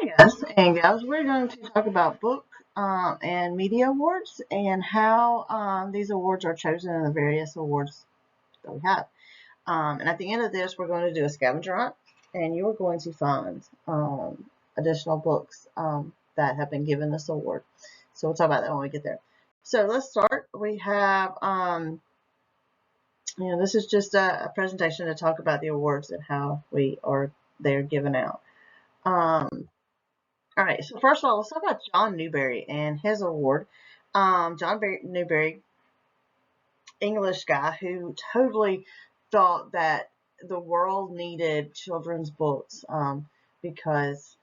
Hi guys and gals, we're going to talk about book and media awards and how these awards are chosen in the various awards that we have. And at the end of this, we're going to do a scavenger hunt, and you are going to find additional books that have been given this award. So we'll talk about that when we get there. So let's start. We have, this is just a presentation to talk about the awards and how they're given out. All right, so first of all, let's talk about John Newbery and his award. John Newbery, English guy who totally thought that the world needed children's books because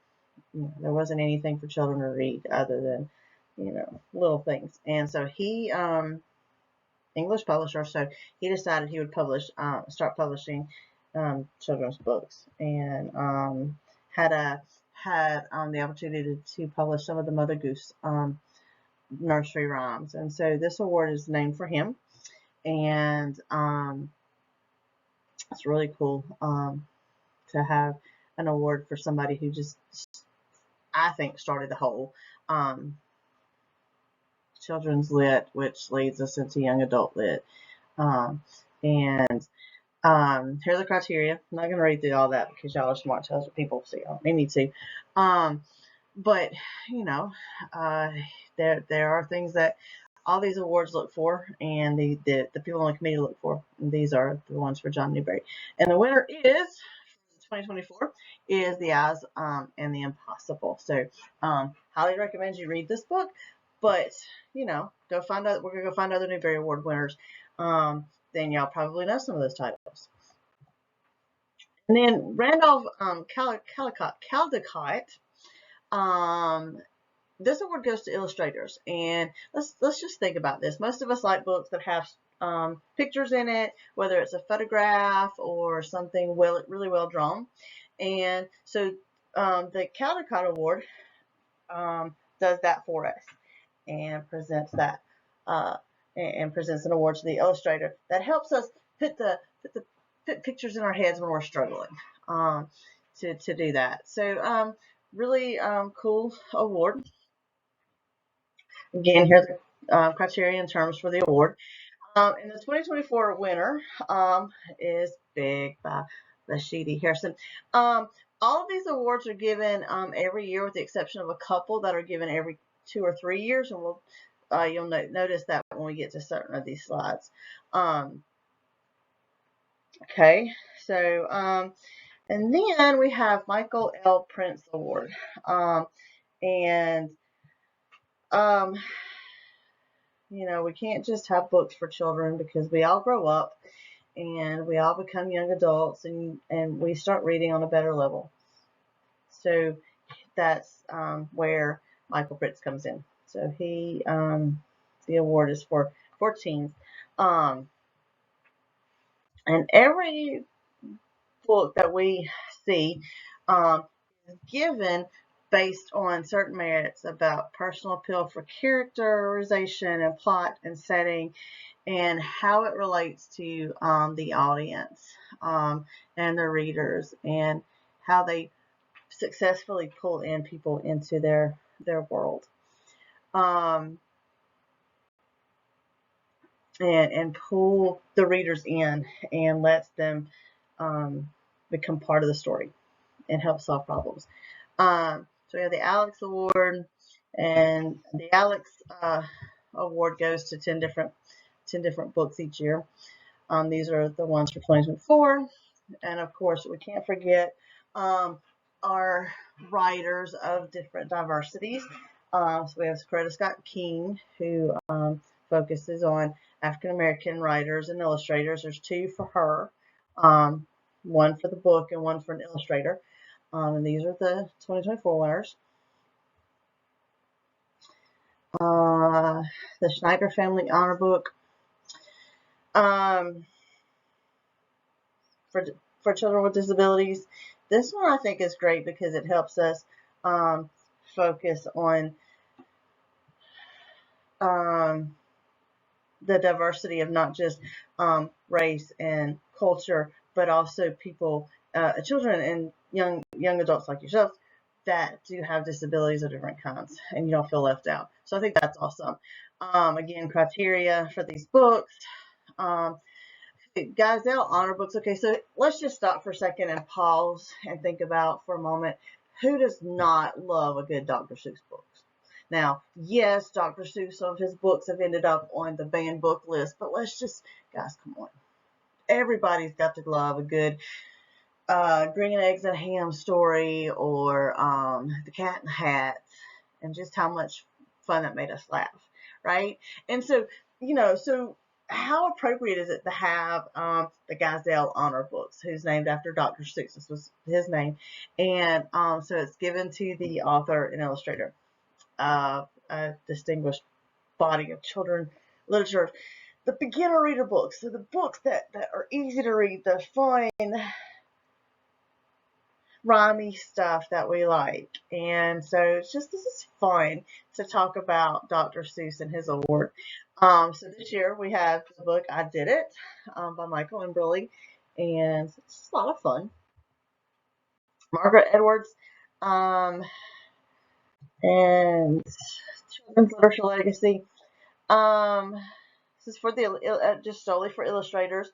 there wasn't anything for children to read other than, little things. And so he, English publisher, so he decided he would start publishing children's books, and had the opportunity to publish some of the Mother Goose nursery rhymes. And so this award is named for him, and it's really cool to have an award for somebody who just, I think, started the whole children's lit, which leads us into young adult lit. Here are the criteria. I'm not going to read through all that because y'all are smart. Tell us what people see. They need to. But, there are things that all these awards look for, and the people on the committee look for. And these are the ones for John Newbery. And the winner is, 2024, is The Eyes and the Impossible. So, highly recommend you read this book. But, go find out. We're going to go find other Newbery Award winners. Then y'all probably know some of those titles. And then Randolph Caldecott, this award goes to illustrators. And let's just think about this. Most of us like books that have pictures in it, whether it's a photograph or something really well drawn. And so the Caldecott Award does that for us and presents that and presents an award to the illustrator that helps us put pictures in our heads when we're struggling to do that. So really cool award. Again, here's the criteria and terms for the award. And the 2024 winner is Big by Rashidi Harrison. All of these awards are given every year, with the exception of a couple that are given every 2 or 3 years, and you'll notice that when we get to certain of these slides. Okay, so and then we have Michael L. Prince Award, and we can't just have books for children because we all grow up and we all become young adults, and we start reading on a better level. So that's where Michael Prince comes in. So he, the award is for teens. And every book that we see is given based on certain merits about personal appeal for characterization and plot and setting, and how it relates to the audience and the readers, and how they successfully pull in people into their world. And pull the readers in and lets them become part of the story and help solve problems. So we have the Alex Award, and the Alex Award goes to 10 different books each year. These are the ones for 2024, and of course we can't forget our writers of different diversities. So we have Coretta Scott King, who focuses on African American writers and illustrators. There's 2 for her, one for the book and one for an illustrator. And these are the 2024 winners. The Schneider Family Honor Book for children with disabilities. This one I think is great because it helps us focus on the diversity of not just race and culture, but also people, children and young adults like yourself that do have disabilities of different kinds, and you don't feel left out. So I think that's awesome. Again, criteria for these books. Guys, they'll honor books. Okay, so let's just stop for a second and pause and think about for a moment, who does not love a good Dr. Seuss book? Now, yes, Dr. Seuss, some of his books have ended up on the banned book list, but let's just, guys, come on. Everybody's got to love a good Green Eggs and Ham story, or The Cat in the Hat, and just how much fun that made us laugh, right? And so, so how appropriate is it to have the Gazelle Honor Books, who's named after Dr. Seuss? This was his name. And so it's given to the author and illustrator of a distinguished body of children literature. The beginner reader books, so the books that are easy to read, the fun, rhymey stuff that we like. And so this is fun to talk about Dr. Seuss and his award. So this year we have the book I Did It by Michael and Briley, and it's a lot of fun. Margaret Edwards, and Children's Literature Legacy. This is for the just solely for illustrators.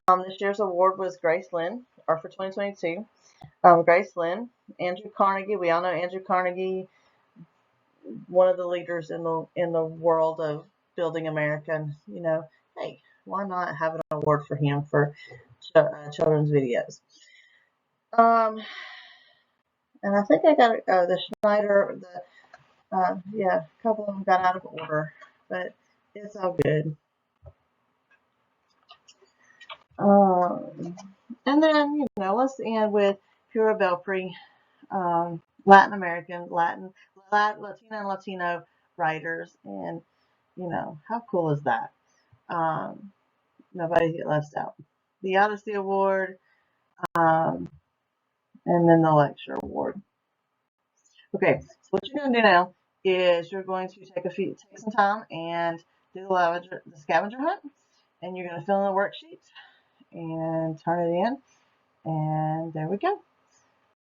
This year's award was Grace Lynn, or for 2022. Grace Lynn, Andrew Carnegie. We all know Andrew Carnegie, one of the leaders in the world of building America. And, hey, why not have an award for him for children's videos? And I think I got the Schneider. Yeah, a couple of them got out of order, but it's all good. And then let's end with Pura Belpre. Latin American, Latina and Latino writers, and how cool is that? Nobody gets left out. The Odyssey Award, and then the Lecture Award. Okay, so what you're going to do now is you're going to take some time and do the scavenger hunt, and you're going to fill in the worksheet and turn it in, and there we go.